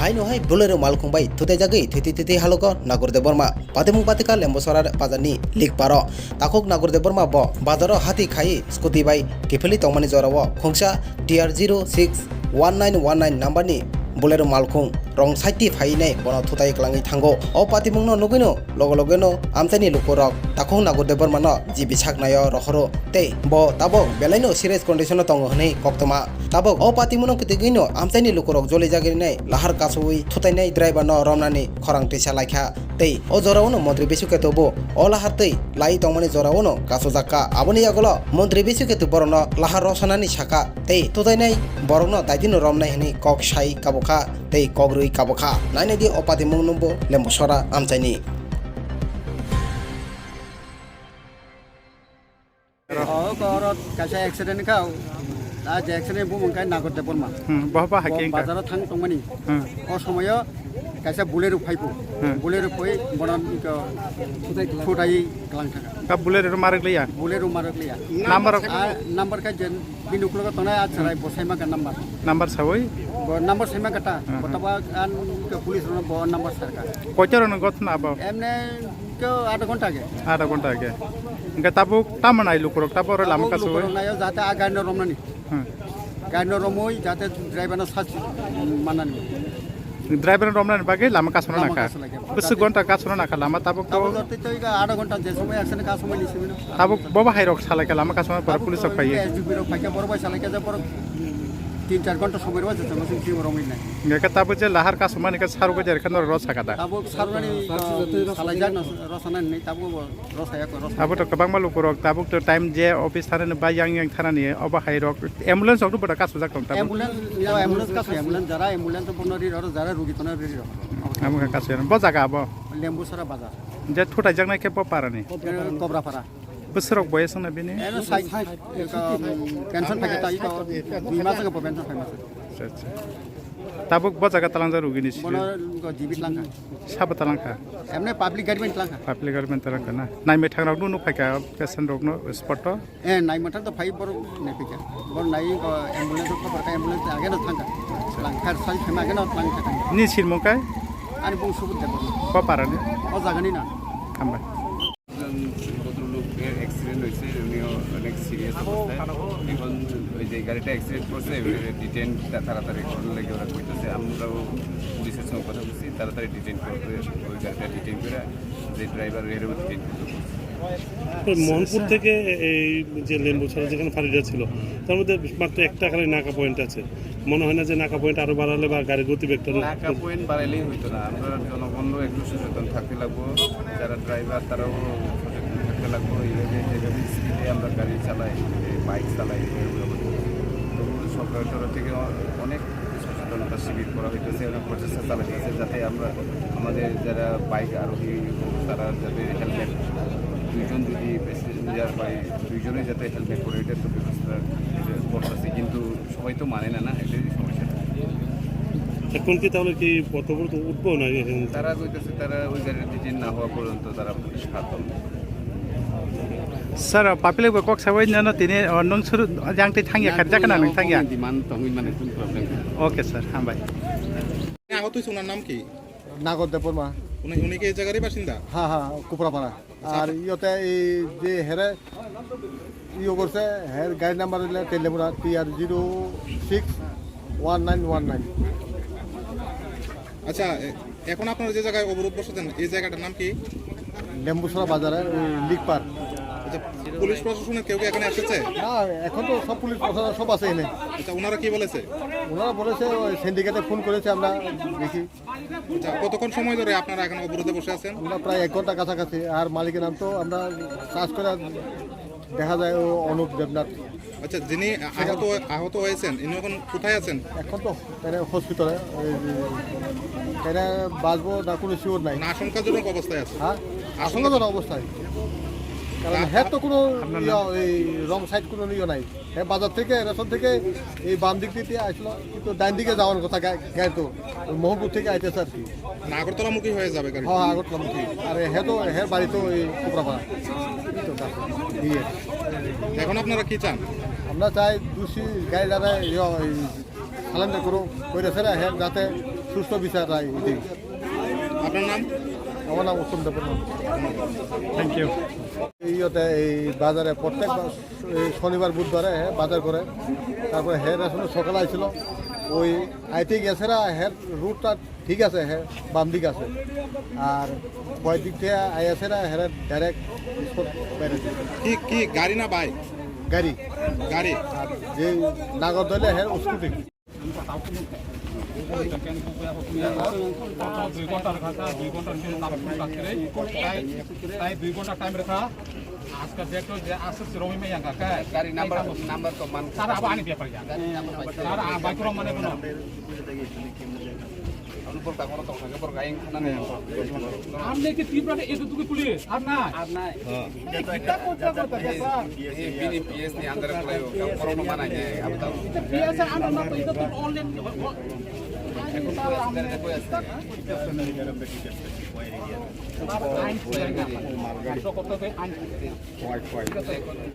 haino hai bolero malkhung bai thute jagi thiti haloko Nagorde Burma patimung patika lembosorar pajani lik paro takok Nagorde Burma bo bazaro hati khai scooty bai kifeli tongmani jorawo khongsa TR061919 number ni bolero malkhung rong saiti phainai bono thutai klangi thango o patimungno nugino logologeno amtani lukorok takok Nagorde Burma no jibi saknayo rohoro tei bo tabok belaino serious condition tongo hnei koktoma tabok o patimuno kitigino amtani lukorok joli jagirinai lahar kasui thutainai driver no romnani khorang tisa laikha tei o jorawono mantri besuketobo o lahar tei lai tongmani jorawono kaso jakka aboni agolo mantri besuketu borono lahar rosanani saka tei thutainai borokno daidino romnai hni kok sai kabokha tei kogrui kabokha nainai di o patimung numbo lembosora amchaini korot kaisa accident kau aja accident bu mungkai Nagorde Burma bahwa haking bazar thang tongmani o somoyo kaisa bolero phaipu bolero phoi bonan ko thutai klang thaka ka bolero marak liya number ka jen binuklo ka tona achrai bosaima ka number sawoi number sema kata kotaba an ke police ro bo number sarka kocharo no gotna abo emne ko 8 घंटा के enggak tabuk taman ai lukurok tabor lama kasu nayo jate agano romnani gano romoi jate driver na sach manani driver romnan bagai lama kasu naka besu gonta kasu naka lama tabuk to 8 घंटा जे समय action का समय लिसिमिनो tabuk boba hairok salaka lama kasu par police ok pai जुबिरो फाके बरबाय salaka जे बर 3-4 घंटा समय रवा जते मसिन की रोमिन नै enggak tabuk je lahar kasu mani ka saru gajar kan ros sakada tabuk sarwani salajak rosanan nei tabuk rosaya ko rosa abo to kabang malukurok tabuk to time je office thana ba yang thana ni oba hairok ambulance ok to kasu jak tong tabuk ambulance ka jara ambulance bonori ro jara rugi tona ri ro amu ka kasu bo jaga abo lembu sara bazar je thutai jak nai ke po parani kobra para besrok boy sang na bini eno sai pension pakai tai ko bima sa ko pension pakai mas tabuk bo jaga talangja rugini si bono ko jibit langka sab talangka emne public government langka public government talangka na nai me thangrok nu phaika patient rok no spot to nai mathar to 5 bor ne pika bor nai ko ambulance ko parka ambulance age na thangka langkar sai khema age na langka ni silmokai ani bung subut de po parani o jagani na amba accident হয়েছে উনিও অনেক serious অবস্থায় এখন ওই যে গাড়িটা accident করছে detain তাড়াতাড়ি করার লাগে ওরা কইতেছে আমরাও পুলিশের সঙ্গে কথা বলছি তাড়াতাড়ি ডিটেন করতে ওই গাড়িটা ডিটেন করে যে ড্রাইভার এরও ডিটেন করতে মোহনপুর থেকে এই যে লেম্বুছড়া যেখানে ফাঁড়িটা ছিল তার মধ্যে মাত্র একটা খালি নাকা পয়েন্ট আছে মনে হয় না যে নাকা পয়েন্ট আরো বাড়ালে বা গাড়ি গতিবেগটা নাকা পয়েন্ট বাড়াইলেই হইতো না আমরা জনগণও একটু সচেতন থাকতে লাগবো যারা ড্রাইভার তারাও সচেতন থাকতে লাগবো এইভাবে যেভাবে স্পিডে আমরা গাড়ি চালাই বাইক চালাই সরকারের তরফ থেকে অনেক সচেতনতা শিবির করা হইতেছে অনেক প্রচেষ্টা চালাইতেছে যাতে আমরা আমাদের যারা বাইক আরোহী তারা যাতে হেলমেট দুইজন যদি প্যাসেঞ্জার বা দুইজনে যাতে হেলমেট করে এটা তো ব্যবস্থা করতেছে কিন্তু সবাই তো মানে না এটাই সমস্যা এখন কি তাহলে কি কত উঠবো না তারা কইতেছে তারা ওই গাড়ির ডিটেন না হওয়া পর্যন্ত তারা police খাতম sir papile ko kok sawai na tini nong suru jang te thangya kharja kana nang thangya demand তখন মানে কোন প্রবলেম okay sir hambai আহত হয়েছে ওনার নাম কি Nagorde Burma উনি কি এই জায়গারই বাসিন্দা হ্যাঁ কুপড়াপাড়া আর ইয়তে এই যে হেরে ইয়ে করছে হের গাড়ি নাম্বার হইলে তেলেপুরা TR061919 আচ্ছা এখন আপনারা যে জায়গায় অবরোধ বসেছেন এই জায়গাটার নাম কি লেম্বুসরা বাজারে লিকপার আচ্ছা পুলিশ প্রশাসনের কেউ কি এখানে এসেছে হ্যাঁ এখন তো সব পুলিশ প্রশাসন সব আছে এনে আচ্ছা ওনারা কি বলেছে ওনারা বলেছে ওই সিন্ডিকেটে ফোন করেছে আমরা দেখি আচ্ছা কতক্ষণ সময় ধরে আপনারা এখানে অবরোধে বসে আছেন ওরা প্রায় 1 ঘন্টা কাছাকাছি আর মালিকের নাম তো আমরা সার্চ করে দেখা যায় ও অনুপ দেবনাথ আচ্ছা যিনি আহত হয়েছেন ইনি এখন কোথায় আছেন এখন তো তারা হসপিটালে তারা বাঁচবো না কোনো শিওর নাই না আশঙ্কাজনক অবস্থায় আছে হ্যাঁ আশঙ্কাজনক অবস্থায় কারণ হ্যাঁ তো কোনো এই রং সাইড কোনো ইয়ে নাই হ্যাঁ বাজার থেকে রেশন থেকে এই বাম দিক দিয়ে আসলো কিন্তু ডান দিকে যাওয়ার কথা গায়ে তো মোহনপুর থেকে আইতেছে আর কি আগরতলামুখী হয়ে যাবে গাড়ি হ্যাঁ আগরতলামুখী আর হ্যাঁ তো হ্যাঁ বাড়ি তো এই কুপড়াপাড়া দিয়ে এখন আপনারা কি চান আমরা চাই দোষী গাড়ি যারা সালেন্ডার করুক করে ফেরা হ্যাঁ যাতে সুস্থ বিচার রায় দিই। আপনার নাম? আমার নাম উত্তম দেববর্মন। Thank you. এই বাজারে প্রত্যেক এই শনিবার বুধবারে বাজার করে, তারপরে হের আসলে সকালে আইছিল, ওই আইতে গেছে না, হের রুটটা ঠিক আছে, হ্যাঁ বাম দিক আছে, আর কয় দিক থেকে আই আছে না, হের ডাইরেক্ট স্পট বাইরে দিছে। কি গাড়ি না বাইক? গাড়ি, গাড়ি। আর যে নাগর দলে হের স্কুটি। আজকে দেখো যে আসছে রমি মাইয়া কাকা গাড়ি নাম্বার তো মান তারা আবার আনি ব্যাপার তারা বাইকর মানে কোনো অনুপর কাগজ তো কাগজ পর গাইং খানা নেই আমনে কি তীব্রটা এতটুকু পুলিশ আর নাই এটা কোথা করতে স্যার এই বিনি পিএস নি আন্দার প্লাই করোনা মানা যায় আমি তো পিএস আন্ডার না তো এটা তো অনলাইন এখন প্রেসিডেন্ট কই আছে আইন করতে আইন